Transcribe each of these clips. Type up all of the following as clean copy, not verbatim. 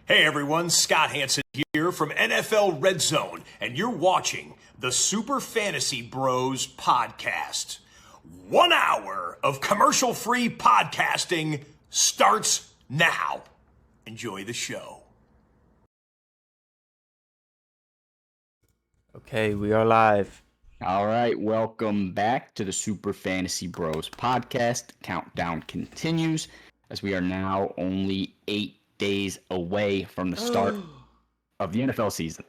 Hey everyone, Scott Hansen here from NFL Red Zone, and you're watching the Super Fantasy Bros podcast. 1 hour of commercial-free podcasting starts now. Enjoy the show. Okay, we are live. All right, welcome back to the Super Fantasy Bros podcast. Countdown continues as we are now only 8 days away from the start of the NFL season.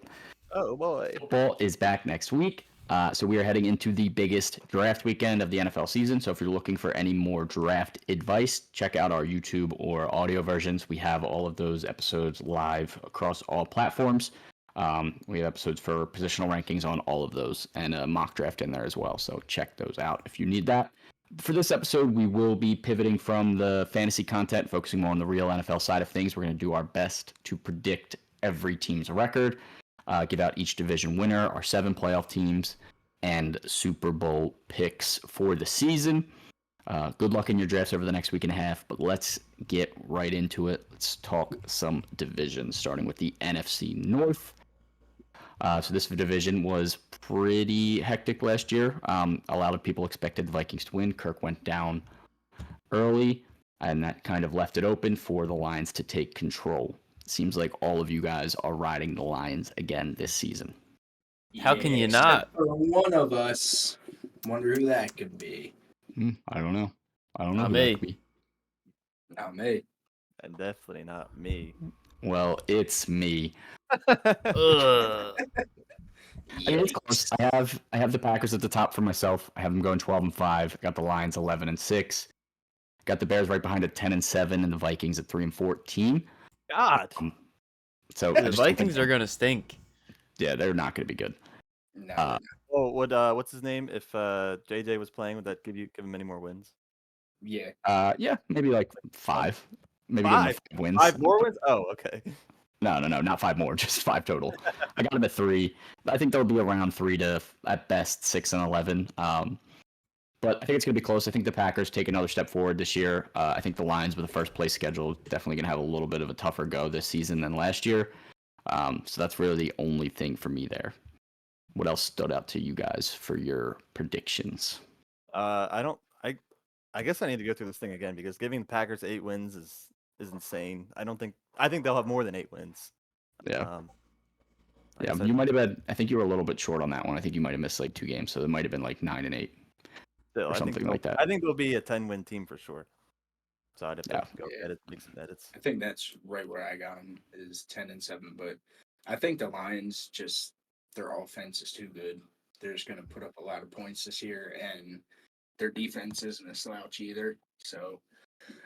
Oh boy. Football is back next week, so we are heading into the biggest draft weekend of the NFL season. So if you're looking for any more draft advice, check out our YouTube or audio versions. We have all of those episodes live across all platforms. We have episodes for positional rankings on all of those and a mock draft in there as well. So check those out if you need that. For this episode, we will be pivoting from the fantasy content, focusing more on the real NFL side of things. We're going to do our best to predict every team's record, give out each division winner, our 7 playoff teams, and Super Bowl picks for the season. Good luck in your drafts over the next week and a half, but let's get right into it. Let's talk some divisions, starting with the NFC North. So this division was pretty hectic last year. A lot of people expected the Vikings to win. Kirk went down early, and that kind of left it open for the Lions to take control. Seems like all of you guys are riding the Lions again this season. How can you not? For one of us, wonder who that could be. I don't know. I don't know Not who that me. could be. Not me. And definitely not me. Well, it's me. Ugh. I mean, it's close. I have the Packers at the top for myself. I have them going 12-5. I got the Lions 11-6. Got the Bears right behind at 10-7, and the Vikings at 3-14. God. So The Vikings are gonna stink. Yeah, they're not going to be good. No. Oh, what's his name? If JJ was playing, would that give him any more wins? Yeah. Yeah, maybe like 5. Maybe give them 5? 5 wins. 5 more wins? Oh, okay. No, not 5 more, just 5 total. I got them at 3. I think they'll be around 3 to at best 6-11. But I think it's going to be close. I think the Packers take another step forward this year. I think the Lions with the first place schedule definitely going to have a little bit of a tougher go this season than last year. So that's really the only thing for me there. What else stood out to you guys for your predictions? I guess I need to go through this thing again because giving the Packers 8 wins is insane. I think they'll have more than 8 wins. Yeah. Like I Yeah, said, you might have had. I think you were a little bit short on that one. I think you might have missed like 2 games, so it might have been like 9-8 still, or something like that. I think they'll be a 10-win team for sure. So I'd have Yeah. to go make some edits. I think that's right where I got them is 10-7. But I think the Lions their offense is too good. They're just going to put up a lot of points this year, and their defense isn't a slouch either. So,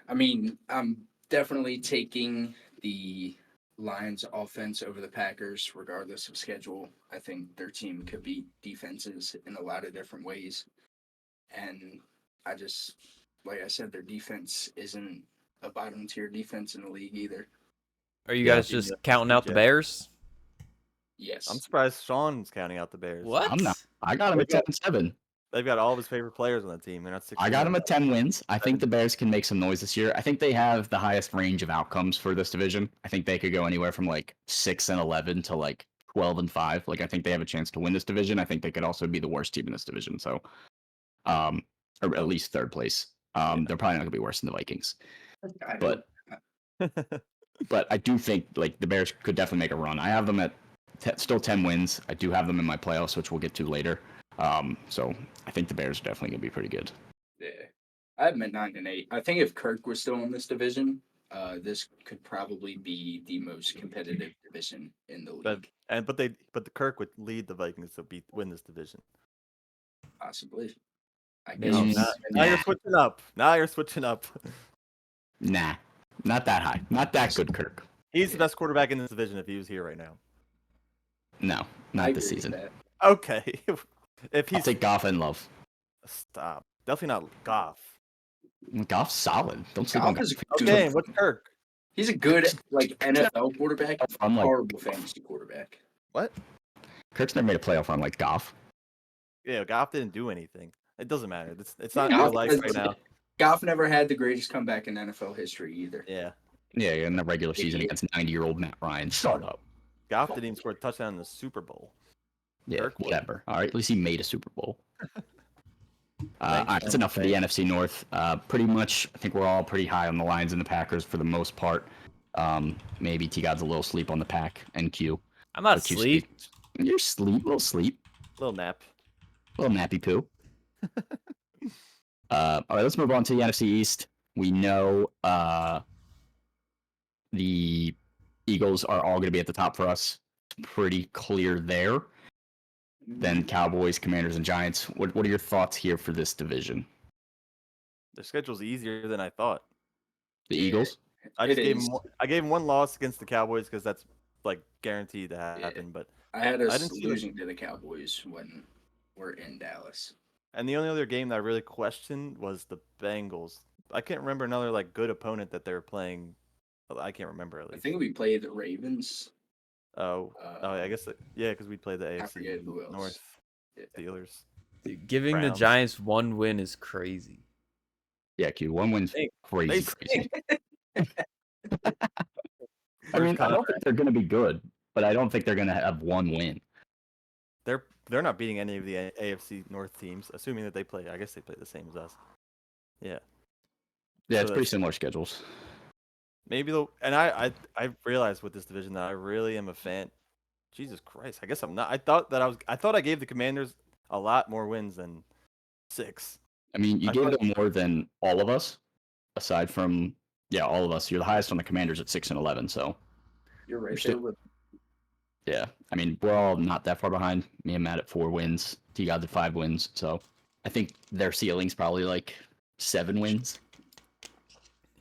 I mean, I'm definitely taking the Lions offense over the Packers, regardless of schedule. I think their team could beat defenses in a lot of different ways. And like I said, their defense isn't a bottom tier defense in the league either. Are you Yeah, guys just counting out the Bears? Yes. I'm surprised Sean's counting out the Bears. What? I'm not. I got them at 10-7. They've got all of his favorite players on the team. They're not 6. I got them at 10 wins. I think the Bears can make some noise this year. I think they have the highest range of outcomes for this division. I think they could go anywhere from like 6-11 to like 12-5. Like I think they have a chance to win this division. I think they could also be the worst team in this division. So, or at least 3rd place. They're probably not gonna be worse than the Vikings. But but I do think like the Bears could definitely make a run. I have them at still 10 wins. I do have them in my playoffs, which we'll get to later. So I think the Bears are definitely gonna be pretty good. Yeah. I have them at 9-8. I think if Kirk was still in this division, this could probably be the most competitive division in the league. But the Kirk would lead the Vikings to win this division. Possibly. I Mm, guess. Now you're switching up. Now you're switching up. Nah, not that high. Not that good, Kirk. He's the best quarterback in this division if he was here right now. No, I not this agree with season. that. Okay. If I'll he's take Goff and Love. stop. Definitely not Goff. Goff's solid. Don't sleep on Goff is Goff. good. Okay, what's Kirk? He's a good NFL quarterback, I'm like horrible fantasy quarterback. What? Kirk's never made a playoff run like Goff. Yeah, Goff didn't do anything. It doesn't matter. It's not Goff real life right now. Goff never had the greatest comeback in NFL history either. Yeah. Yeah, in the regular season Idiot. against 90-year-old Matt Ryan. Shut up. Goff didn't even score a touchdown in the Super Bowl. Yeah, Kirk would. whatever. All right, at least he made a Super Bowl. All Thanks, right, that's enough for the NFC North. Pretty much, I think we're all pretty high on the Lions and the Packers for the most part. Maybe T-God's a little sleep on the Pack and Q. I'm not But Q asleep. You're little sleep, Little nap. little nappy poo. All right, let's move on to the NFC East. We know the Eagles are all going to be at the top for us. It's pretty clear there. Then Cowboys, Commanders, and Giants. What are your thoughts here for this division? Their schedule's easier than I thought. The Yeah. Eagles? I It just gave is. him. I gave him one loss against the Cowboys because that's like guaranteed to happen. But I had I us didn't see the- losing to the Cowboys when we're in Dallas. and the only other game that I really questioned was the Bengals. I can't remember another like good opponent that they were playing. I can't remember at I least. think we played the Ravens. Oh, I guess yeah, because we played the forget AFC who else. North Yeah. Steelers. Dude, giving the Browns. Giants one win is crazy. Yeah, Q. One win's They- crazy, they crazy. I mean, I don't think they're going to be good, but I don't think they're going to have one win. They're not beating any of the AFC North teams, assuming that they play. I guess they play the same as us. Yeah, Yeah, So it's pretty that's- similar schedules. maybe they'll. And I realized with this division that I really am a fan. Jesus Christ, I guess I'm not. I thought I gave the Commanders a lot more wins than 6. I mean, you I gave thought- them more than all of us, aside from, all of us. You're the highest on the Commanders at 6-11, so You're right still- there with yeah. I mean, we're all not that far behind. Me and Matt at 4 wins. T-God's at 5 wins, so I think their ceiling's probably like 7 wins.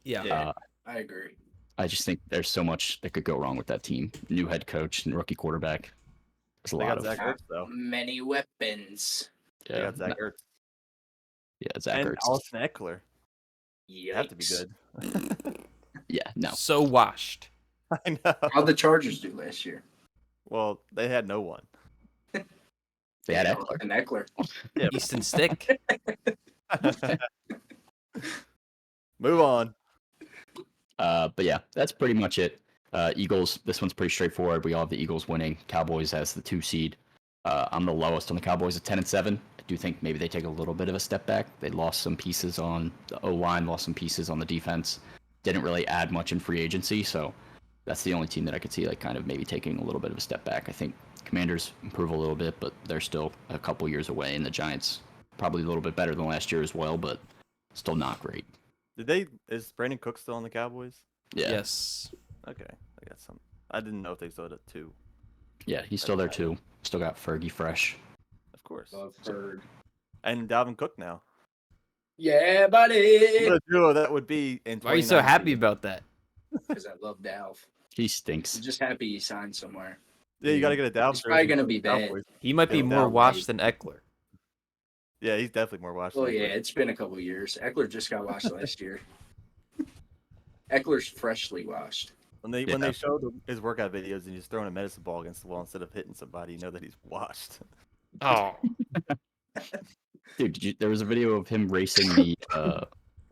Yeah. Yeah. I agree. I just think there's so much that could go wrong with that team. New head coach and rookie quarterback. There's a They lot got of Zach Ertz though. Many weapons. They got Zach Ertz Zach and Ertz. Austin Eckler. Yikes. They have to be good. Yeah, no. So washed. I know. How'd the Chargers do last year? Well, they had no one. They had Eckler. And Eckler. Yeah. Easton Stick. Move on. But yeah, that's pretty much it. Eagles, this one's pretty straightforward. We all have the Eagles winning. Cowboys as the 2 seed. I'm the lowest on the Cowboys at 10-7. I do think maybe they take a little bit of a step back. They lost some pieces on the O-line, lost some pieces on the defense. Didn't really add much in free agency, so that's the only team that I could see like kind of maybe taking a little bit of a step back. I think Commanders improve a little bit, but they're still a couple years away, and the Giants probably a little bit better than last year as well, but still not great. Is Brandon Cook still on the Cowboys? Yeah, Yes. Okay. I got some. I didn't know if they still had a 2. yeah, he's still there too. Still got Fergie fresh. Of course. Love Bird. And Dalvin Cook now. Yeah, buddy. What a duo that would be in Why are you so 2019. happy about that? Because I love Dalv. He stinks. I'm just happy he signed somewhere. Yeah, you got to get a Dalvin. He's probably jersey gonna for be the bad. Cowboys. He might be Yeah, more that washed than Eckler. Yeah, he's definitely more watched. Well, than yeah, Eckler. it's been a couple years. Eckler just got washed last year. Eckler's freshly washed. When they Yeah. show his workout videos and he's throwing a medicine ball against the wall instead of hitting somebody, you know that he's washed. Oh. Dude, there was a video of him racing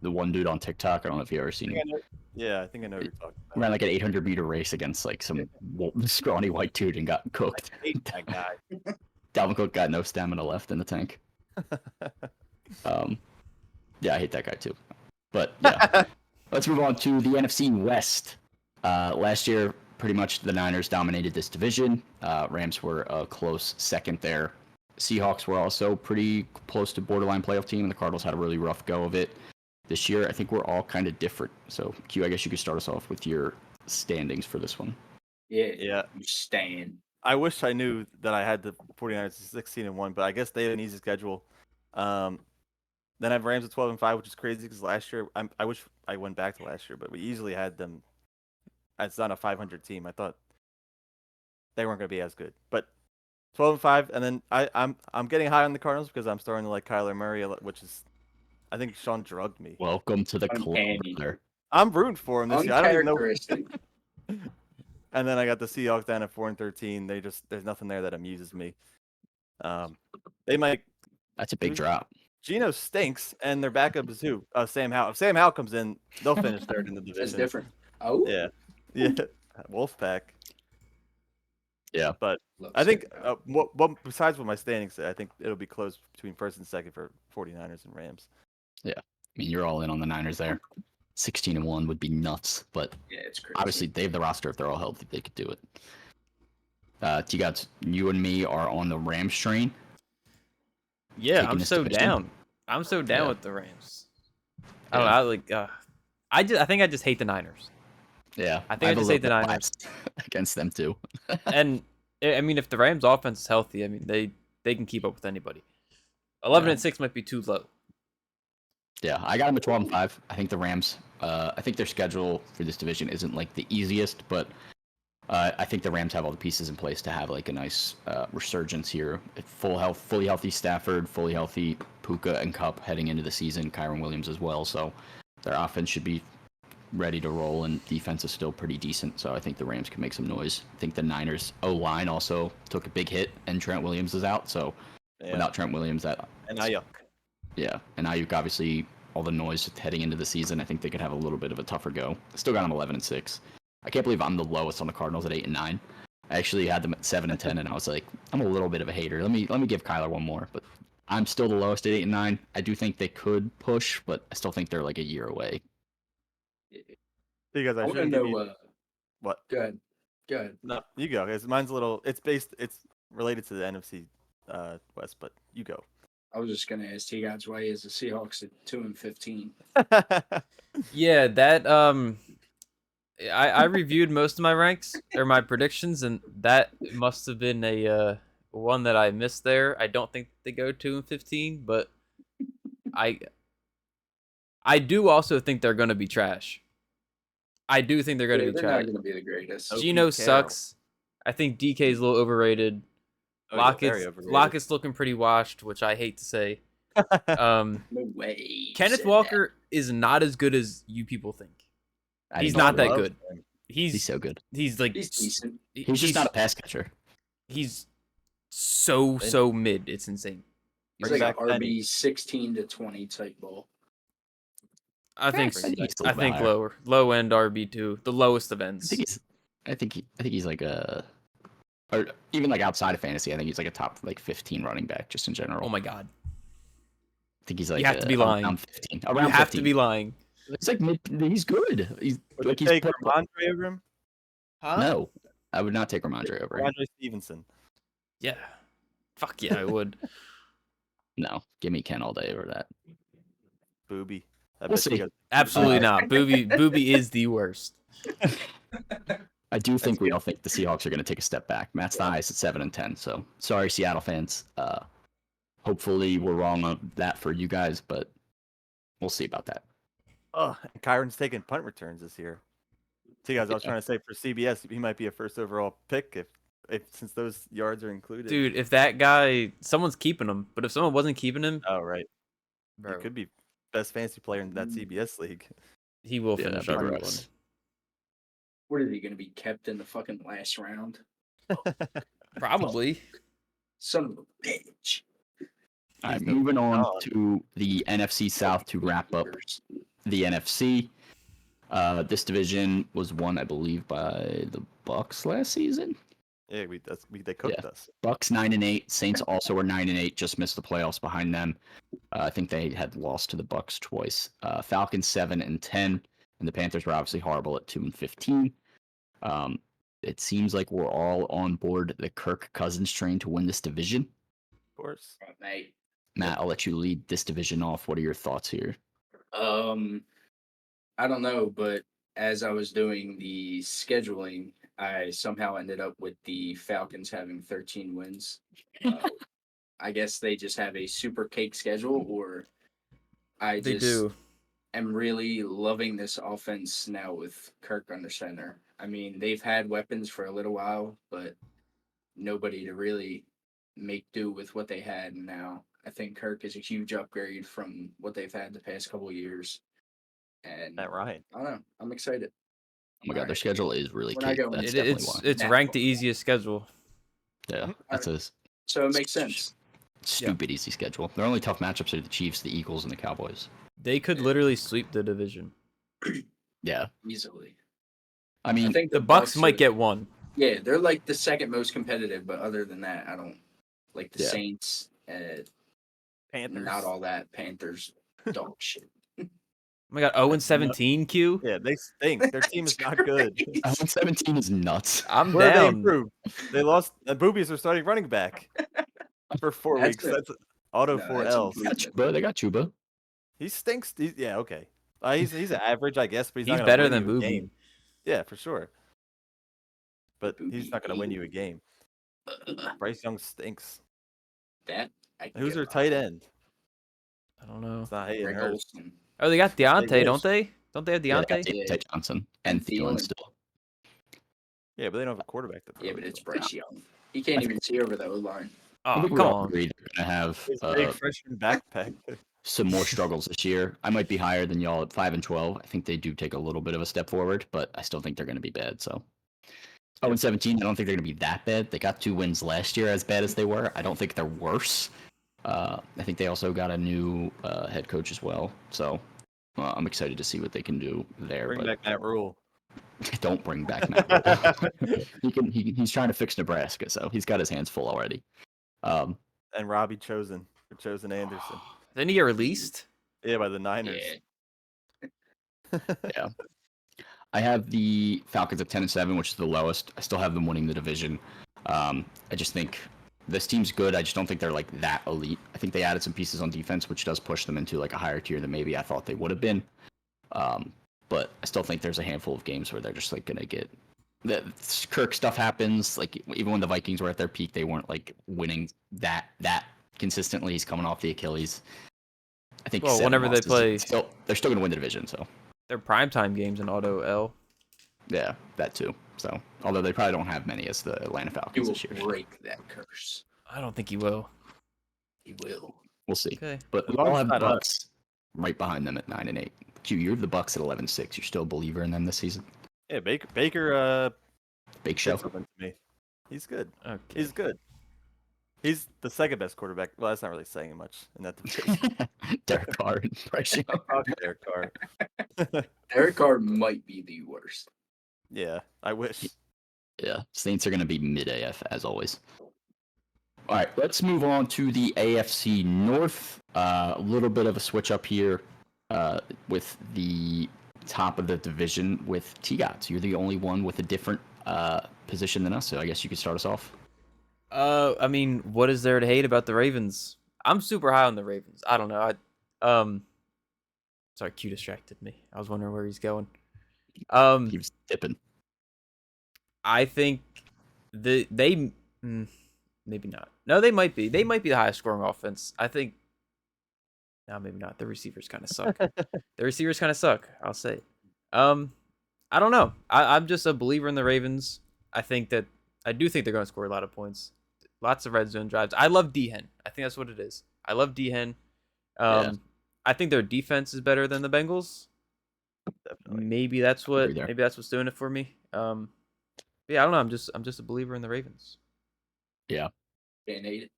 the one dude on TikTok. I don't know if you ever seen it. Yeah, I think I know what you're talking about. Ran like an 800-meter race against like some scrawny white dude and got cooked. I hate that guy. Dalvin Cook got no stamina left in the tank. Yeah, I hate that guy too. But yeah, let's move on to the NFC West. Last year, pretty much the Niners dominated this division. Rams were a close second there. Seahawks were also pretty close to borderline playoff team, and the Cardinals had a really rough go of it. This year, I think we're all kind of different. So, Q, I guess you could start us off with your standings for this one. Yeah, Yeah, you stand. I wish I knew that I had the 49ers 16-1, but I guess they have an easy schedule. Then I have Rams at 12-5, which is crazy because last year I wish I went back to last year, but we easily had them. It's not a 500 team. I thought they weren't going to be as good, but 12-5, and then I'm getting high on the Cardinals because I'm starting to like Kyler Murray, which is I think Sean drugged me. Welcome to the club, Uncanny. brother. I'm rooting for him this year. I don't even know. Uncharacteristic. And then I got the Seahawks down at 4-13. There's nothing there that amuses me. They might. That's a big drop. Geno stinks, and their backup is who? Sam Howell. If Sam Howell comes in, they'll finish third in the That's division. different. Oh, Yeah, yeah, Wolfpack. Yeah. But Love I think Seattle. what besides what my standings say, I think it'll be close between first and second for 49ers and Rams. I mean, you're all in on the Niners there. 16-1 would be nuts, but Yeah, it's crazy. obviously they have the roster. If they're all healthy, they could do it. You and me are on the Rams train. Yeah, Taking I'm this so division? down. I'm so down Yeah. with the Rams. I don't know. I think I just hate the Niners. Yeah, I think I have a just hate little the bit Niners. bias against them too. And I mean, if the Rams' offense is healthy, I mean they can keep up with anybody. 11-6 might be too low. Yeah, I got them at 12-5. I think the Rams. I think their schedule for this division isn't like the easiest, but I think the Rams have all the pieces in place to have like a nice resurgence here. Fully healthy Stafford, fully healthy Puka and Kupp heading into the season. Kyron Williams as well. So their offense should be ready to roll, and defense is still pretty decent. So I think the Rams can make some noise. I think the Niners O-line also took a big hit, and Trent Williams is out. So Yeah. without Trent Williams, that And Ayuk. yeah, and Ayuk obviously all the noise heading into the season. I think they could have a little bit of a tougher go. Still got them 11-6. I can't believe I'm the lowest on the Cardinals at 8-9. I actually had them at 7-10, and I was like, I'm a little bit of a hater. Let me give Kyler one more, but I'm still the lowest at 8-9. I do think they could push, but I still think they're like a year away. Because I I want to shouldn't give know. you what. Go ahead. Go ahead. No, you go. Because mine's a little. It's related to the NFC West, but you go. I was just gonna ask T God's why is the Seahawks at 2-15. Yeah, that I reviewed most of my ranks or my predictions, and that must have been a one that I missed there. I don't think they go 2-15, but I do also think they're gonna be trash. I do think they're gonna be They're trash. not gonna be the greatest. Oh. Gino Carroll. sucks. I think DK is a little overrated. Oh, yeah, very overrated. Lockett's looking pretty washed, which I hate to say. No way. you Kenneth said Walker is not as good as you people think. I He's didn't not know that Love good. him. He's so good. He's like that. He's decent. He's just not a pass catcher. He's so mid. It's insane. He's Bring like back an Penny. RB 16 to 20 type ball. I think I think he's a little bit higher. lower, low end RB2, the lowest of ends. I think he's like a, or even like outside of fantasy. I think he's like a top like 15 running back just in general. Oh my god, I think he's like have to be lying. around 15. you Around have 15. to be lying. It's like he's good. He's Would like you he's take Ramondre over him? Huh? no. I would not take Ramondre over him. Ramondre Stevenson. Yeah. Fuck yeah, I would. No, give me Ken all day over that. Booby. I We'll bet you see. guys- Absolutely not. Booby is the worst. I do think we all think the Seahawks are going to take a step back. Matt's the highest at 7-10. So sorry, Seattle fans. Hopefully we're wrong on that for you guys, but we'll see about that. Oh, and Kyron's taking punt returns this year. See, guys, I was Yeah. trying to say for CBS, he might be a first overall pick if since those yards are included. Dude, if that guy, someone's keeping him, but if someone wasn't keeping him, Oh, right. bro, He could be best fantasy player in that CBS league. he will Yeah, finish that'd be RB1. gross. What is he gonna be kept in the fucking last round? Probably. Son of a bitch. All right, He's no moving on dog. to the NFC South to wrap up the NFC. This division was won, I believe, by the Bucks last season. Yeah, they cooked us. Bucks 9-8. Saints also were 9-8. Just missed the playoffs behind them. I think they had lost to the Bucks twice. Falcons 7-10, and the Panthers were obviously horrible at 2-15. It seems like we're all on board the Kirk Cousins train to win this division. Of course. Mate. Matt, I'll let you lead this division off. What are your thoughts here? I don't know, but as I was doing the scheduling, I somehow ended up with the Falcons having 13 wins. I guess they just have a super cake schedule, or I They just do. am really loving this offense now with Kirk under center. I mean, they've had weapons for a little while, but nobody to really make do with what they had. And now I think Kirk is a huge upgrade from what they've had the past couple of years. And Matt Ryan. I don't know. I'm excited. Oh my God, their Alright. schedule is really We're not cake. going- That's definitely why. It's Nah. ranked the easiest schedule. Yeah, that's a So it makes sense. stupid easy schedule. Their only tough matchups are the Chiefs, the Eagles, and the Cowboys. They could literally sweep the division. Yeah, Easily. I I mean, think The Bucks might are- get one. Yeah, they're like the second most competitive, but other than that, I don't like the Yeah. Saints. Panthers. Not all that. Panthers, dog shit. Oh my god, 0-17, Q. Yeah, they stink. Their team is not good. crazy. 17 is nuts. I'm Where they down. improved? They lost. Boobies are starting running back for 4 That's weeks. a- That's auto No, 4 that's L's. improvement. Chuba, they got Chuba. He stinks. Yeah, okay. He's average, I guess, but he's, He's not gonna better win than you a Booby. game. Yeah, for sure. But he's Booby not gonna win eight. you a game. Bryce Young stinks. That I can Who's get their behind. tight end? I don't know. It's not Hayden Greg Hurst. Olsen. Oh, they got Deontay, Big don't Wolves. they? Don't they have Yeah, they got Deontay? Deontay Johnson and And Thielen Thielen. still. Yeah, but they don't have a quarterback. To Yeah, throw but to. it's Bryce Young. He can't even see over the O line. I Oh, think we come all on. agree they're going to have His big freshman backpack. some more struggles this year. I might be higher than y'all at 5-12. I think they do take a little bit of a step forward, but I still think they're going to be bad. So 0-17, I don't think they're going to be that bad. They got 2 wins last year, as bad as they were. I don't think they're worse. I think they also got a new head coach as well. So I'm excited to see what they can do there. Bring but back that rule. don't bring back Matt Rule. He's trying to fix Nebraska, so he's got his hands full already. And Robbie Chosen Anderson. Didn't he get released? Yeah, by the Niners. Yeah. I have the Falcons at 10-7, which is the lowest. I still have them winning the division. I just think this team's good. I just don't think they're like that elite. I think they added some pieces on defense, which does push them into like a higher tier than maybe I thought they would have been. But I still think there's a handful of games where they're just like gonna get the Kirk stuff happens. Like even when the Vikings were at their peak, they weren't like winning that consistently. He's coming off the Achilles. I think. Well, 7 whenever they losses, play- they're still gonna win the division. So They're primetime games in Auto L. yeah, that too. So although they probably don't have many as the Atlanta He Falcons will this year, break that curse. I don't think he will. He will. we'll see. Okay. But As we long all as have it's the not us. Bucks right behind them at 9-8. Q, you're the Bucks at 11-6. You're still a believer in them this season. Yeah, Baker Big did show. something to me. He's good. Okay. He's good. He's the second best quarterback. Well, that's not really saying much in that division. Derek Carr and Bryce Young. Fuck Derek Carr. Derek Carr might be the worst. Yeah, I wish. Yeah, Saints are going to be mid-AF as always. All right, let's move on to the AFC North. A little bit of a switch up here with the top of the division with T-Gots. You're the only one with a different position than us, so I guess you could start us off. I mean, what is there to hate about the Ravens? I'm super high on the Ravens. I don't know. Sorry, Q distracted me. I was wondering where he's going. He was dipping. I think maybe not. No, they might be. They might be the highest scoring offense. I think. No, maybe not. The receivers kind of suck. The receivers kind of suck. I'll say it. I don't know. I'm just a believer in the Ravens. I do think they're going to score a lot of points. Lots of red zone drives. I love D-Hen. I think that's what it is. I love D-Hen. Yeah. I think their defense is better than the Bengals. Definitely. Maybe that's agree there. what's doing it for me. Yeah, I don't know. I'm just a believer in the Ravens. Can't hate it.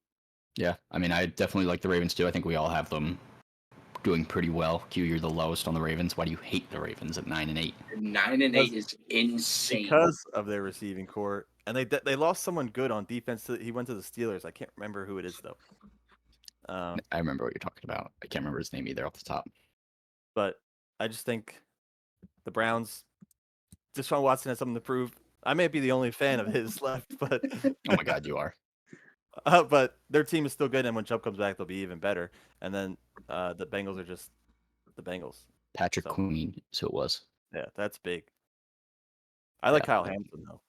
Yeah, I mean, I definitely like the Ravens too. I think we all have them doing pretty well. Q, you're the lowest on the Ravens. Why do you hate the Ravens at 9-8? 9-8 is insane. Because of their receiving core, and they lost someone good on defense. He went to the Steelers. I can't remember who it is though. I remember what you're talking about. I can't remember his name either off the top. But I just think the Browns, Deshaun Watson has something to prove. I may be the only fan of his left, but Oh my God, you are. but their team is still good, and when Chubb comes back, they'll be even better. And then the Bengals are just the Bengals. Patrick So- Queen, so it was. Yeah, that's big. I like Yeah. Kyle Hamilton though.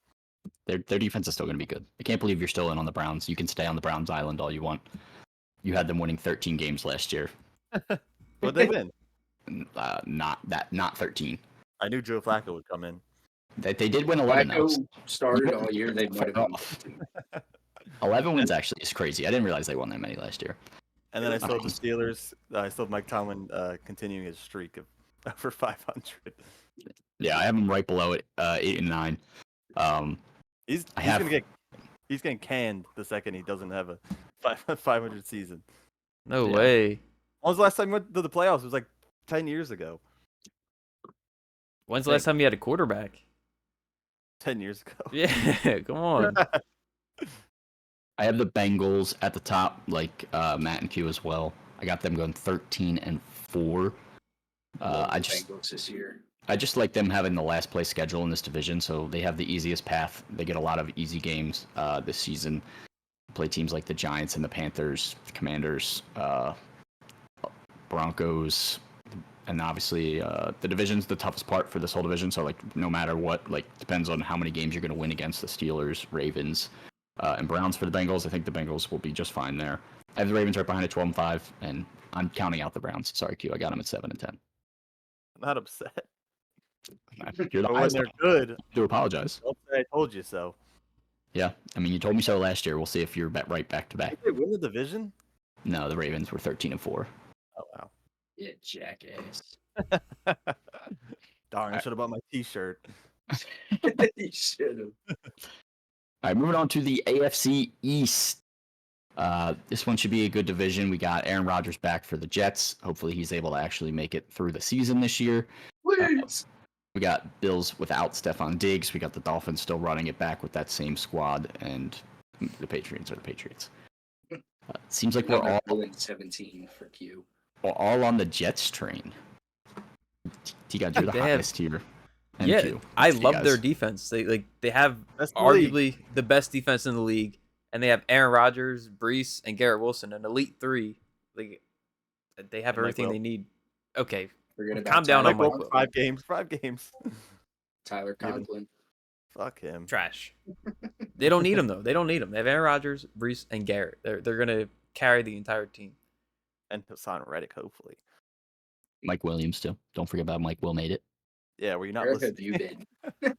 Their defense is still going to be good. I can't believe you're still in on the Browns. You can stay on the Browns island all you want. You had them winning 13 games last year. But they win. Not 13. I knew Joe Flacco would come in. They did win 11 though. Flacco started all year. They might have Fuck won. off. 11 wins actually is crazy. I didn't realize they won that many last year. And then I still have the Nice. Steelers. I still have Mike Tomlin continuing his streak of over 500. Yeah, I have them right below it, 8 and 9. He's I he's have- gonna get he's getting canned the second he doesn't have a 500 season. No Yeah. way. When was the last time he went to the playoffs? It was like 10 years ago. When's the last time you had a quarterback? 10 years ago. Yeah, come on. I have the Bengals at the top, like Matt and Q as well. I got them going 13-4. Love I the just Bengals this year. I just like them having the last place schedule in this division, so they have the easiest path. They get a lot of easy games this season. Play teams like the Giants and the Panthers, the Commanders, Broncos, and obviously the division's the toughest part for this whole division. So like no matter what, like depends on how many games you're going to win against the Steelers, Ravens, and Browns for the Bengals. I think the Bengals will be just fine there. I have the Ravens right behind at 12-5, and I'm counting out the Browns. Sorry, Q, I got them at 7-10. I'm not upset. You're the But when highest. they're good, I do apologize. don't say I told you so. Yeah, I mean, you told me so last year. We'll see if you're right back to back. Did they win the division? No, the Ravens were 13-4. Oh, wow. Yeah, jackass. Darn, I should have bought my T-shirt. You should have. All right, moving on to the AFC East. This one should be a good division. We got Aaron Rodgers back for the Jets. Hopefully, he's able to actually make it through the season this year. Please. We got Bills without Stephon Diggs. We got the Dolphins still running it back with that same squad, and the Patriots are the Patriots. Seems like we're Number all 17 for Q. on the Jets train. T-God, you're the They have- highest here. And Yeah, Q. I See, love guys. their defense. They have That's the league. arguably the best defense in the league, and they have Aaron Rodgers, Brees, and Garrett Wilson, an elite three. Like they have And Mike everything Will. they need. Okay, Forget about Calm down Tyler on Mike Like, Will. Conklin. 5 games. Tyler Yeah, but- Conklin. Fuck him. trash. They don't need him though. They don't need him. They have Aaron Rodgers, Brees, and Garrett. They're gonna carry the entire team. And Hassan Reddick, hopefully. Mike Williams too. Don't forget about Mike Will made it. Yeah, were you not Where listening? have you been?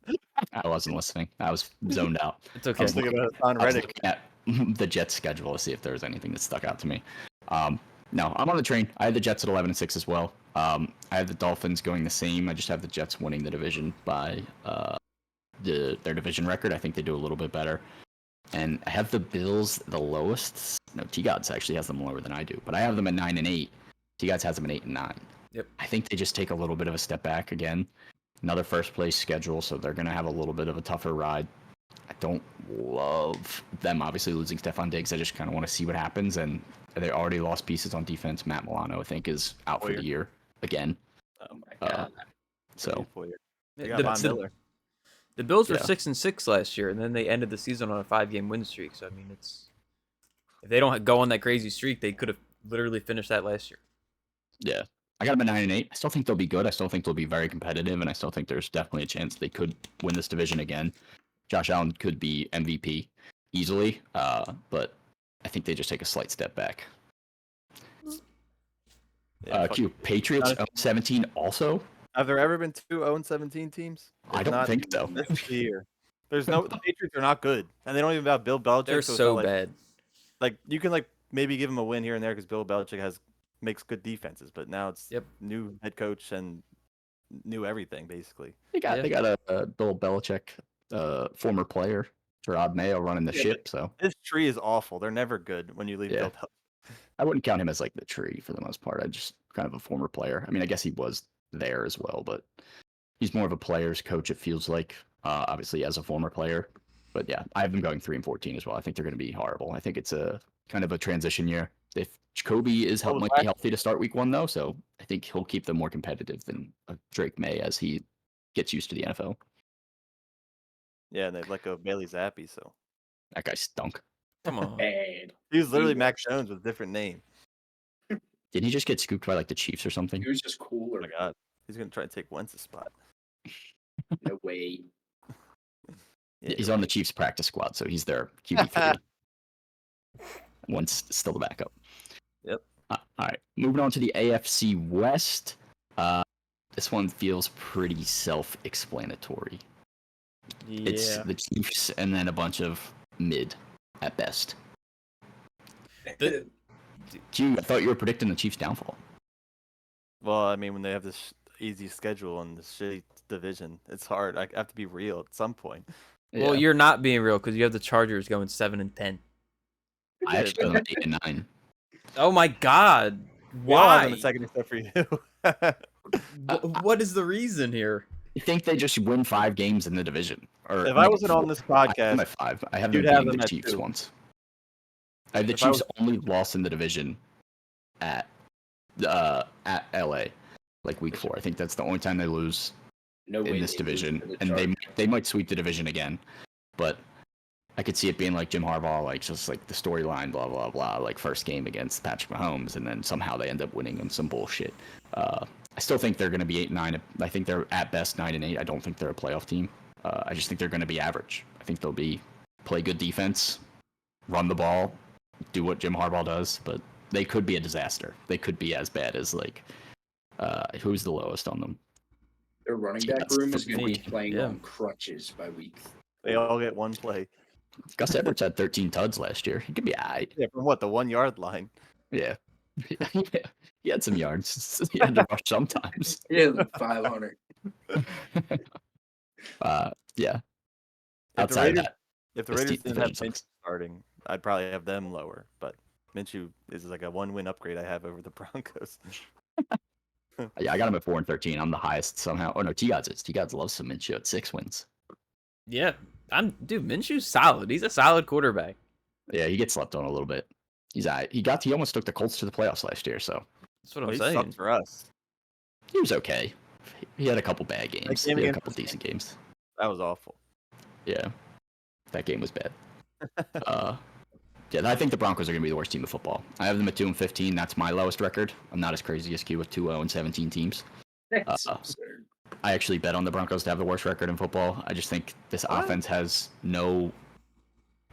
I wasn't listening. I was zoned out. It's I okay. was Thinking about Hassan I was Reddick. looking at the Jets schedule to see if there was anything that stuck out to me. No, I'm on the train. I had the Jets at 11-6 as well. I have the Dolphins going the same. I just have the Jets winning the division by their division record. I think they do a little bit better. And I have the Bills the lowest. No, T-Gods actually has them lower than I do, but I have them at 9-8. T-Gods has them at 8-9. Yep. I think they just take a little bit of a step back again. Another first place schedule, so they're going to have a little bit of a tougher ride. I don't love them obviously losing Stephon Diggs. I just kind of want to see what happens, and they already lost pieces on defense. Matt Milano, I think, is out for Poyer. the year again. Oh my god. So They The- got Von the- Miller. The Bills were Yeah. 6-6 last year, and then they ended the season on a 5-game win streak. So I mean, it's if they don't go on that crazy streak, they could have literally finished that last year. yeah, I got them at 9-8. I still think they'll be good. I still think they'll be very competitive, and I still think there's definitely a chance they could win this division again. Josh Allen could be MVP easily, but I think they just take a slight step back. Yeah, fuck. Q, Patriots Honestly- 17 also? Have there ever been 2 0-17 teams? I If don't not, think so. This is the year. There's no. The Patriots are not good, and they don't even have Bill Belichick. They're it's not so like, bad. Like you can like maybe give them a win here and there because Bill Belichick makes good defenses, but now it's Yep. new head coach and new everything basically. They got Yeah. they got a Bill Belichick former player, Gerard Mayo, running the Yeah, ship, so This tree is awful. They're never good when you leave Yeah. Bill Belichick. I wouldn't count him as like the tree for the most part. I just kind of a former player. I mean, I guess he was there as well, but he's more of a player's coach. It feels like, obviously as a former player. But yeah, I have them going 3-14 as well. I think they're going to be horrible. I think it's a kind of a transition year. If Jacoby is What was might be last- healthy to start week 1 though, so I think he'll keep them more competitive than Drake May as he gets used to the NFL. Yeah, and they let go of Bailey Zappi, so That guy stunk. Come on. Bad. he was literally He Mac was- Jones with a different name. Did he just get scooped by like the Chiefs or something? He was just Oh cooler. my god, he's gonna try to take Wentz's spot. No way. Yeah, He's you're on the right. Chiefs practice squad, so he's their QB3. Once still the backup. Yep. All right, moving on to the AFC West. This one feels pretty self-explanatory. It's Yeah. the Chiefs and then a bunch of mid at best. The- Q, I thought you were predicting the Chiefs' downfall. Well, I mean, when they have this easy schedule and this shitty division, it's hard. I have to be real at some point. Well, you're not being real because you have the Chargers going 7-10. I actually have them at 8-9. Oh my God! We all have them Why? in second except for you. What is the reason here? I think they just win 5 games in the division. Or If I wasn't on this I have them podcast, at 5. I have them you'd have beating them the at Chiefs 2. once. I have the If I Chiefs was- only lost in the division at LA, like week 4. I think that's the only time they lose No way in this they lose division, to the and Chargers. they might sweep the division again, but I could see it being like Jim Harbaugh, like just like the storyline, blah blah blah, like first game against Patrick Mahomes, and then somehow they end up winning on some bullshit. I still think they're going to be 8-9. I think they're at best 9-8. I don't think they're a playoff team. I just think they're going to be average. I think they'll play good defense, run the ball, do what Jim Harbaugh does, but they could be a disaster. They could be as bad as like who's the lowest on them? Their running back That's room is going to be 14, playing yeah. on crutches by week. They all get one play. Gus Edwards had 13 tuds last year. He could be alright. Yeah, from what, the 1 yard line? Yeah. He had some yards. He had to rush sometimes. Yeah, like 500. Yeah. If the Outside of Raiders, that, if the this Raiders didn't have division Minshew sucks. starting, I'd probably have them lower. But Minshew is like a 1-win upgrade I have over the Broncos. Yeah, I got him at 4-13. I'm the highest somehow. Oh no, T-Gods is. T-Gods loves some Minshew at 6 wins. Yeah, dude. Minshew's solid. He's a solid quarterback. Yeah, he gets slept on a little bit. He's alright. He almost took the Colts to the playoffs last year, so That's what Well, I'm he saying. sucked for us. he was okay. He had a couple bad games. game He had a against couple the decent games. That was awful. Yeah, that game was bad. Yeah, I think the Broncos are going to be the worst team of football. I have them at 2-15. That's my lowest record. I'm not as crazy as Q with 2-0-17 teams. That's Uh, absurd. I actually bet on the Broncos to have the worst record in football. I just think this offense has no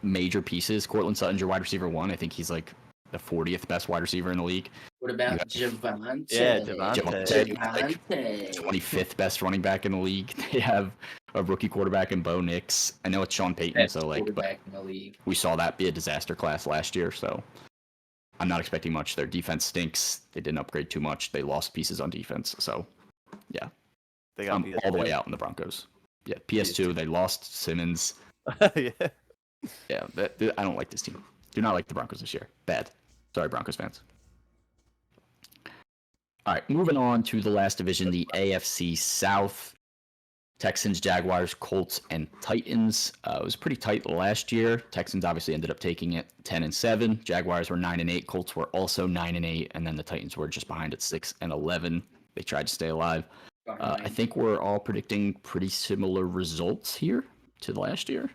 major pieces. Cortland Sutton's your wide receiver 1. I think he's like the 40th best wide receiver in the league. What about Yeah. Javante? Yeah, Javonte. Like 25th best running back in the league. They have a rookie quarterback in Bo Nix. I know it's Sean Payton, Best so like, but quarterback in the league. we saw that be a disaster class last year, so I'm not expecting much. Their defense stinks. They didn't upgrade too much. They lost pieces on defense, so yeah, They got I'm PS2. all the way out in the Broncos. Yeah, PS2. They lost Simmons. Yeah. Yeah, I don't like this team. Do not like the Broncos this year. Bad. Sorry, Broncos fans. All right, moving on to the last division, the AFC South. Texans, Jaguars, Colts, and Titans. It was pretty tight last year. Texans obviously ended up taking it 10-7. Jaguars were 9-8. Colts were also 9-8, and then the Titans were just behind at 6-11. They tried to stay alive. I think we're all predicting pretty similar results here to last year.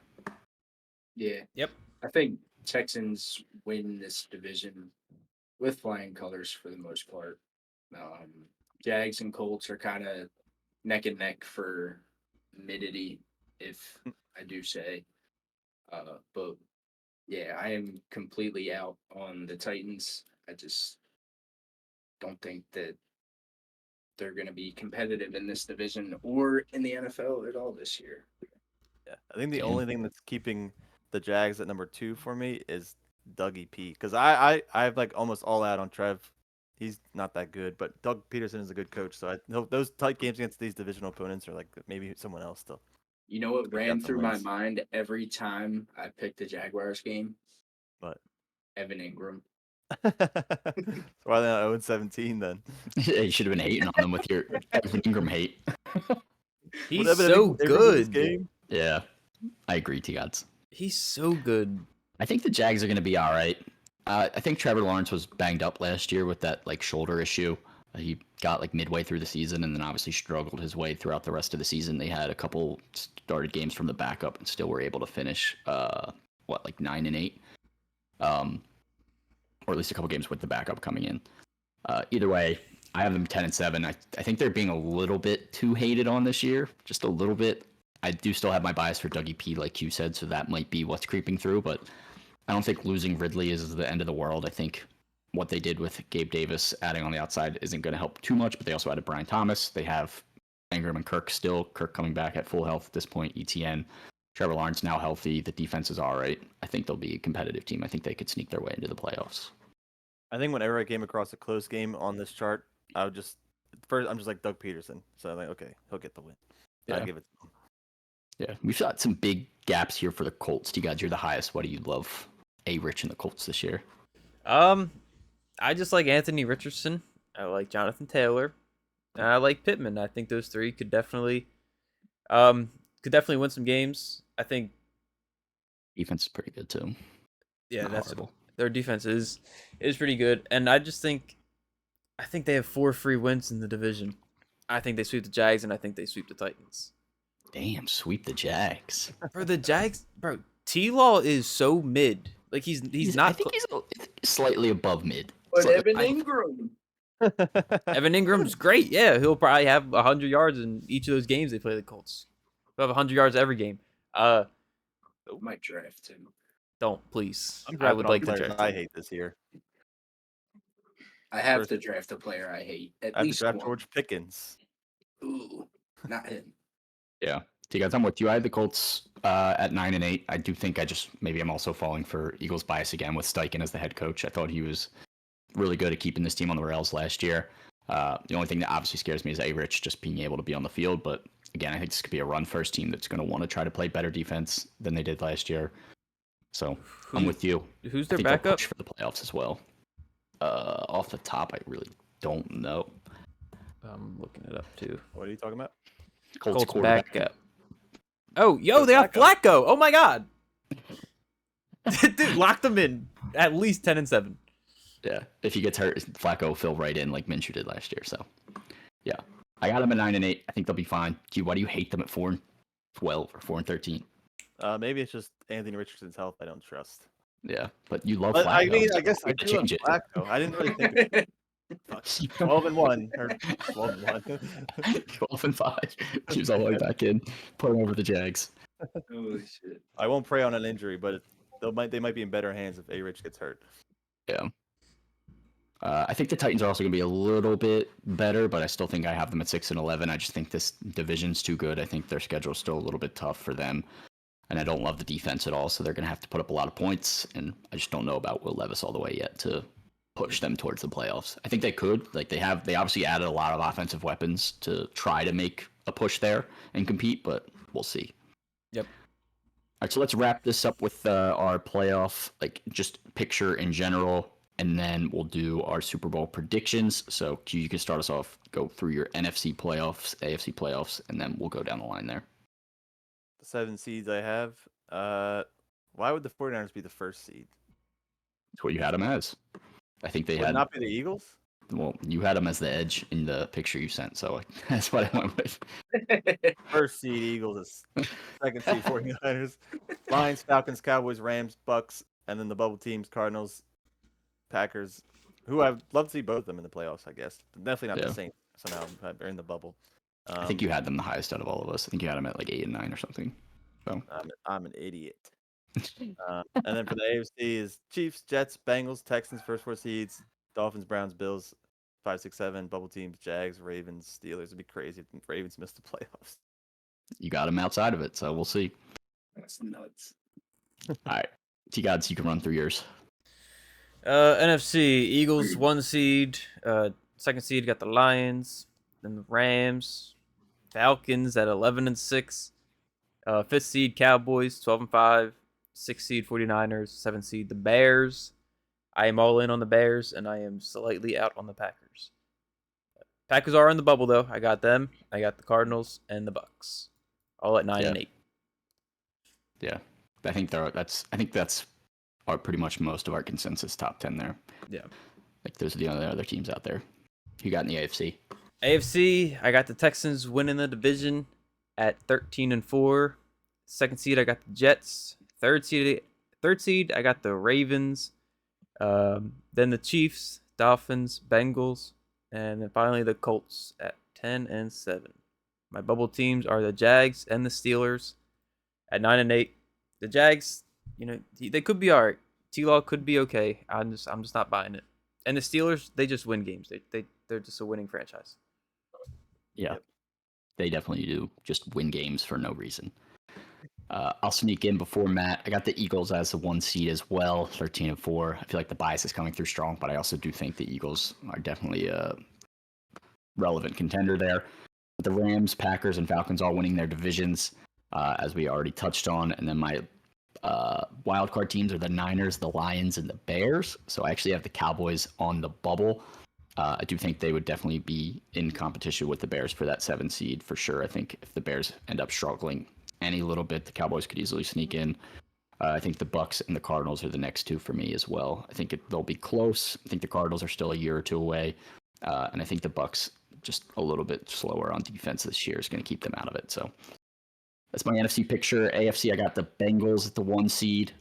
Yeah. Yep. I think Texans win this division with flying colors for the most part. Jags and Colts are kind of neck and neck for midity, if I do say. But yeah, I am completely out on the Titans. I just don't think that they're going to be competitive in this division or in the NFL at all this year. Yeah. I think the Damn. only thing that's keeping the Jags at number 2 for me is Dougie P. Because I've like almost all out on Trev. He's not that good, but Doug Peterson is a good coach. So those tight games against these divisional opponents are like maybe someone else still. You know what They ran got some through my wins. mind every time I picked the Jaguars game? But Evan Ingram. so why are they not 0-17 then? Yeah, you should have been hating on them with your Evan Ingram hate. He's Whatever so they did in this good. game. Yeah, I agree, T-Gods. He's so good. I think the Jags are going to be all right. I think Trevor Lawrence was banged up last year with that like shoulder issue. He got like midway through the season and then obviously struggled his way throughout the rest of the season. They had a couple started games from the backup and still were able to finish 9-8, or at least a couple games with the backup coming in. Either way, I have them 10-7. I think they're being a little bit too hated on this year, just a little bit. I do still have my bias for Dougie P, like you said, so that might be what's creeping through, but I don't think losing Ridley is the end of the world. I think what they did with Gabe Davis adding on the outside isn't going to help too much, but they also added Brian Thomas. They have Ingram and Kirk still. Kirk coming back at full health at this point. ETN. Trevor Lawrence now healthy. The defense is all right. I think they'll be a competitive team. I think they could sneak their way into the playoffs. I think whenever I came across a close game on this chart, I'm just like Doug Peterson. So I'm like, okay, he'll get the win. Yeah. I'll give it to him. Yeah, we've got some big gaps here for the Colts. You guys, you're the highest. What do you love Rich in the Colts this year? I just like Anthony Richardson. I like Jonathan Taylor. And I like Pittman. I think those three could definitely could definitely win some games. I think. Defense is pretty good too. Yeah, Not that's horrible. their defense is pretty good, and I think they have 4 free wins in the division. I think they sweep the Jags, and I think they sweep the Titans. Damn, sweep the Jags. Bro, the Jags, bro, T-Law is so mid. Like he's not. I think he's slightly above mid. But Slightly- Evan Ingram. Evan Ingram's great. Yeah, he'll probably have 100 yards in each of those games they play the Colts. He'll have 100 yards every game. Might draft him. Don't please. I'm I would drafting all like to players draft. I him. hate this year. I have First- to draft a player I hate. At I have to least draft one. George Pickens. Ooh, not him. Yeah. So you guys, I'm with you. I had the Colts at 9-8. I do think maybe I'm also falling for Eagles bias again with Steichen as the head coach. I thought he was really good at keeping this team on the rails last year. The only thing that obviously scares me is A-Rich just being able to be on the field. But again, I think this could be a run-first team that's going to want to try to play better defense than they did last year. So I'm with you. Who's I their think they'll backup? push for the playoffs as well. Off the top, I really don't know. I'm looking it up too. What are you talking about? Colts Colts quarterback. backup. Oh, yo, they have Flacco. Oh my god. Dude, lock them in at least 10-7. Yeah, if he gets hurt, Flacco will fill right in like Minshew did last year. So, yeah, I got them at 9-8. I think they'll be fine. Gee, why do you hate them at 4-12 or 4-13? Maybe it's just Anthony Richardson's health I don't trust. Yeah, but you love But Flacco. I mean, so I guess we I could do love change it. Flacco. I didn't really think 12-1 or 12-1. 12-5. Choose all the way back in. Put him over the Jags. Holy shit. I won't prey on an injury, but they might be in better hands if A-Rich gets hurt. Yeah. I think the Titans are also going to be a little bit better, but I still think I have them at 6-11. I just think this division's too good. I think their schedule's still a little bit tough for them, and I don't love the defense at all. So they're going to have to put up a lot of points, and I just don't know about Will Levis all the way yet to push them towards the playoffs. I think they could. Like they obviously added a lot of offensive weapons to try to make a push there and compete, but we'll see. Yep. All right, so let's wrap this up with our playoff, like just picture in general, and then we'll do our Super Bowl predictions. So Q, you can start us off, go through your NFC playoffs, AFC playoffs, and then we'll go down the line there. The 7 seeds I have. Why would the 49ers be the first seed? That's what you had them as. I think they Would it had, not be the Eagles? well, you had them as the edge in the picture you sent, so that's what I went with. First seed Eagles, second seed 49ers, Lions, Falcons, Cowboys, Rams, Bucks, and then the bubble teams, Cardinals, Packers, who I'd love to see both of them in the playoffs, I guess. Definitely not Yeah. the Saints somehow, but they're in the bubble. I think you had them the highest out of all of us. I think you had them at like 8 and 9 or something. I'm an idiot. And then for the AFC is Chiefs, Jets, Bengals, Texans, first 4 seeds, Dolphins, Browns, Bills, 5, 6, 7, bubble teams, Jags, Ravens, Steelers. It'd be crazy if the Ravens missed the playoffs. You got them outside of it, so we'll see. That's nuts. All right, T-Gods, you can run through yours. NFC Eagles 1 seed. Second seed got the Lions, then the Rams, Falcons at 11-6. 5th seed Cowboys 12-5. 6th seed 49ers. 7th seed the Bears. I am all in on the Bears, and I am slightly out on the Packers. Packers are in the bubble though. I got them. I got the Cardinals and the Bucks, all at 9 and 8. Yeah, I think that's are pretty much most of our consensus top 10 there. Yeah. Like those are the only other teams out there. Who you got in the AFC? AFC, I got the Texans winning the division at 13-4. Second seed, I got the Jets. Third seed, I got the Ravens. Then the Chiefs, Dolphins, Bengals, and then finally the Colts at 10-7. My bubble teams are the Jags and the Steelers at 9-8. The Jags, they could be alright. T-Law could be okay. I'm just not buying it. And the Steelers, they just win games. They're just a winning franchise. Yeah, they definitely do. Just win games for no reason. I'll sneak in before Matt. I got the Eagles as the 1 seed as well, 13-4. I feel like the bias is coming through strong, but I also do think the Eagles are definitely a relevant contender there. The Rams, Packers, and Falcons all winning their divisions, as we already touched on. And then my wildcard teams are the Niners, the Lions, and the Bears. So I actually have the Cowboys on the bubble. I do think they would definitely be in competition with the Bears for that 7 seed for sure. I think if the Bears end up struggling any little bit, the Cowboys could easily sneak in. I think the Bucks and the Cardinals are the next two for me as well. I think they'll be close. I think the Cardinals are still a year or two away, and I think the Bucks just a little bit slower on defense this year is going to keep them out of it. So that's my NFC picture. AFC, I got the Bengals at the 1 seed,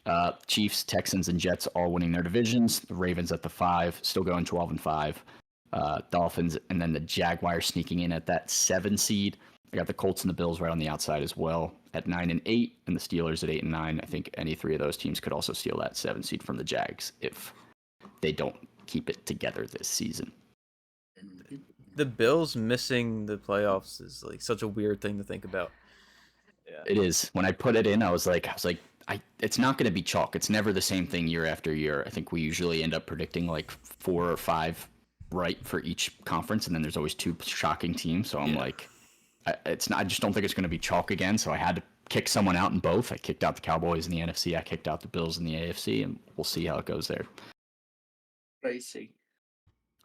Chiefs, Texans, and Jets all winning their divisions. The Ravens at the 5, still going 12-5. Dolphins, and then the Jaguars sneaking in at that 7 seed. I got the Colts and the Bills right on the outside as well at 9-8, and the Steelers at 8-9. I think any three of those teams could also steal that 7 seed from the Jags if they don't keep it together this season. The Bills missing the playoffs is like such a weird thing to think about. Yeah. It is. When I put it in, I was like, it's not going to be chalk. It's never the same thing year after year. I think we usually end up predicting like 4 or 5 right for each conference, and then there's always 2 shocking teams. So I'm like, it's not. I just don't think it's going to be chalk again. So I had to kick someone out in both. I kicked out the Cowboys in the NFC. I kicked out the Bills in the AFC, and we'll see how it goes there. Crazy.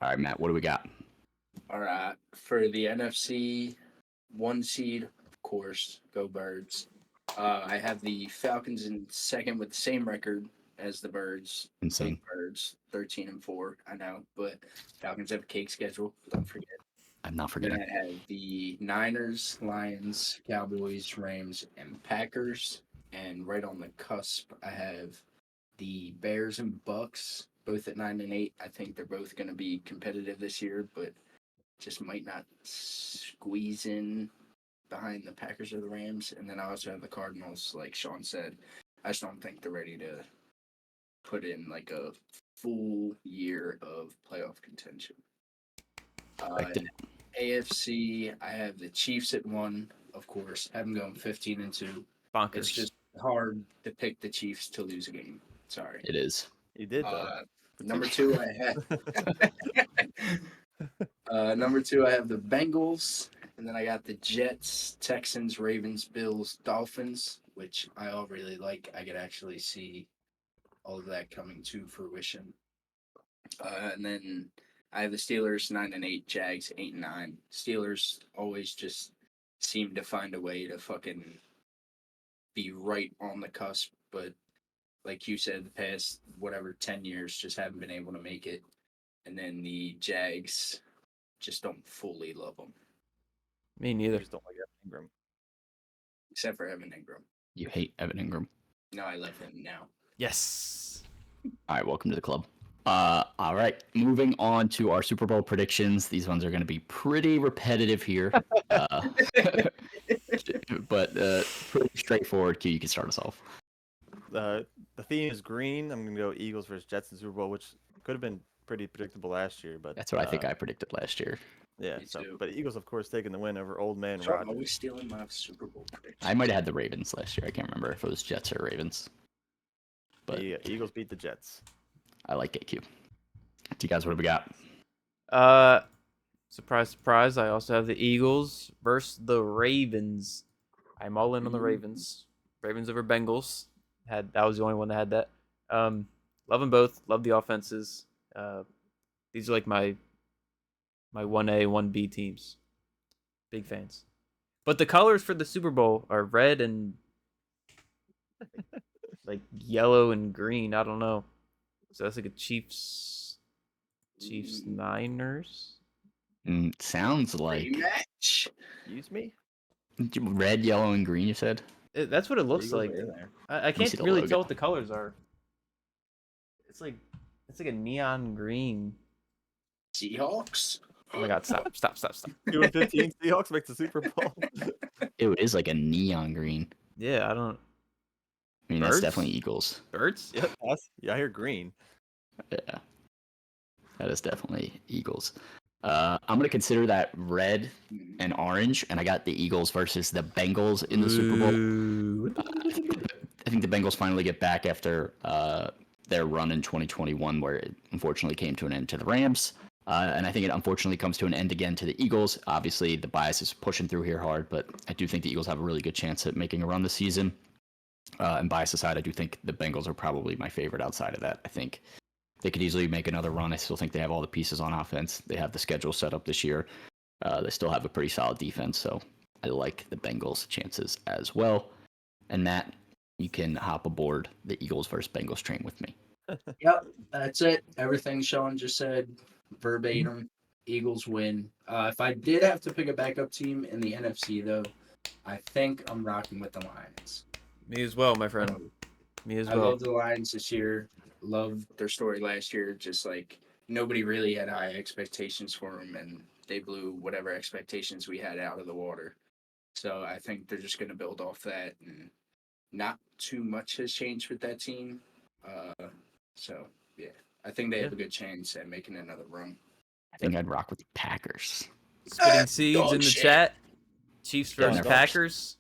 All right, Matt, what do we got? All right, for the NFC 1 seed, of course, go Birds. I have the Falcons in second with the same record as the Birds. Insane. Big Birds, 13-4. I know, but Falcons have a cake schedule. Don't forget. I'm not Then forgetting. I have the Niners, Lions, Cowboys, Rams, and Packers. And right on the cusp, I have the Bears and Bucks, both at 9-8. I think they're both going to be competitive this year, but just might not squeeze in behind the Packers or the Rams. And then I also have the Cardinals, like Sean said. I just don't think they're ready to put in like a full year of playoff contention. AFC, I have the Chiefs at 1, of course. Have them going 15-2. Bonkers. It's just hard to pick the Chiefs to lose a game. Sorry. It is. You did though. Number 2, I have number 2, I have the Bengals, and then I got the Jets, Texans, Ravens, Bills, Dolphins, which I all really like. I could actually see all of that coming to fruition. And then I have the Steelers 9-8, Jags 8-9. Steelers always just seem to find a way to fucking be right on the cusp, but like you said, the past 10 years just haven't been able to make it. And then the Jags just don't fully love them, Me I neither. just don't like Evan Ingram. except for Evan Ingram. You hate Evan Ingram. No, I love him now. Yes. All right, welcome to the club. All right, moving on to our Super Bowl predictions. These ones are going to be pretty repetitive here, but pretty straightforward. Q, you can start us off. The theme is green. I'm gonna go Eagles versus Jets in Super Bowl, which could have been pretty predictable last year, but That's what I think I predicted last year. Yeah, Me so too. but Eagles, of course, taking the win over Old Man So I'm Rodgers. always stealing my Super Bowl predictions. I might have had the Ravens last year. I can't remember if it was Jets or Ravens. But The Eagles beat the Jets. I like AQ. Do you guys, what do we got? Surprise, surprise. I also have the Eagles versus the Ravens. I'm all in on the Ravens. Ravens over Bengals. That was the only one that had that. Love them both. Love the offenses. These are like my 1A, 1B teams. Big fans. But the colors for the Super Bowl are red and like yellow and green. I don't know. So that's like a Chiefs Niners. Sounds like Rematch. Excuse me? red, yellow, and green, you said? That's what it looks Eagles like. are in there. I me see can't the really logo. tell what the colors are. It's like a neon green. Seahawks. Oh my god! Stop! 2-15 Seahawks make the Super Bowl. It is like a neon green. Yeah, I don't. I mean, that's Birds? definitely Eagles. Birds? Yeah, I hear green. Yeah. That is definitely Eagles. I'm going to consider that red and orange, and I got the Eagles versus the Bengals in the Super Bowl. Ooh. I think the Bengals finally get back after their run in 2021, where it unfortunately came to an end to the Rams. And I think it unfortunately comes to an end again to the Eagles. Obviously, the bias is pushing through here hard, but I do think the Eagles have a really good chance at making a run this season. And bias aside, I do think the Bengals are probably my favorite outside of that. I think they could easily make another run. I still think they have all the pieces on offense. They have the schedule set up this year. They still have a pretty solid defense, so I like the Bengals' chances as well. And Matt, you can hop aboard the Eagles versus Bengals train with me. Yep, that's it. Everything Sean just said, verbatim. Eagles win. If I did have to pick a backup team in the NFC, though, I think I'm rocking with the Lions. Me as well, my friend. Me as I well. love the Lions this year. Loved their story last year. Just like nobody really had high expectations for them, and they blew whatever expectations we had out of the water. So I think they're just going to build off that, and not too much has changed with that team. So yeah, I think they have a good chance at making another run. I think I'd rock with the Packers. Spitting seeds dog in the shit. chat. Chiefs Yeah, versus never- Packers.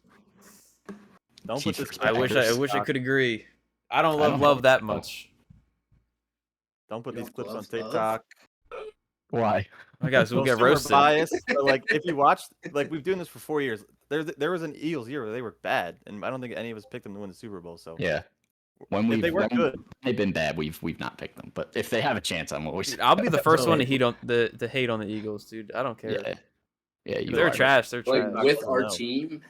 Don't put Chiefs this. versus I wish I Packers. wish I could agree. I don't I love don't love know. that much. Don't put You these don't clips on love love? TikTok. Why? My guys will Well, get super roasted. biased, but like if you watch, like we've been doing this for 4 years. There was an Eagles year where they were bad, and I don't think any of us picked them to win the Super Bowl. So Yeah. When if they weren't when good, they've been bad, we've not picked them. But if they have a chance, I'm always. Dude, I'll be the first one to Totally. hate on the hate on the Eagles, dude. I don't care. Yeah. Yeah, If you they're are. trash. They're Like trash. Not with good, our no. team,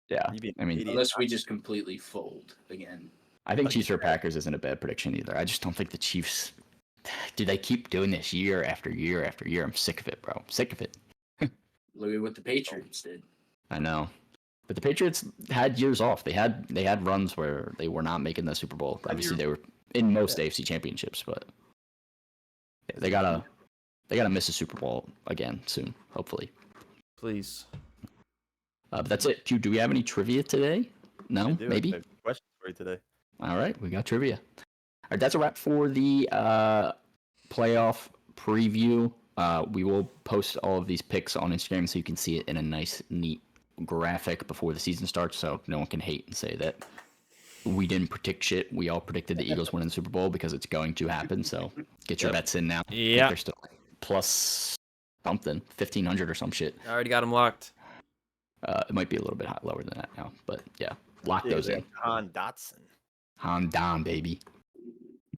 Yeah. you'd be an I mean, idiot. unless we just completely fold again. I think Chiefs or Packers isn't a bad prediction either. I just don't think the Chiefs. Do they keep doing this year after year after year? I'm sick of it, bro. I'm sick of it. Look at what the Patriots did. I know. But the Patriots had years off. They had runs where they were not making the Super Bowl. Obviously, they were in most AFC championships, but they gotta miss a Super Bowl again soon, hopefully. Please. But that's it. Do we have any trivia today? No, I do. maybe. I have questions for you today. All right, we got trivia. All right, that's a wrap for the playoff preview. We will post all of these picks on Instagram so you can see it in a nice, neat graphic before the season starts, so no one can hate and say that we didn't predict shit. We all predicted the Eagles winning the Super Bowl because it's going to happen. So get your bets in now. I think Yeah. they're still plus something, 1,500 or some shit. I already got them locked. It might be a little bit lower than that now, but yeah, lock Yeah, those in. Han Dotson. Han down, baby.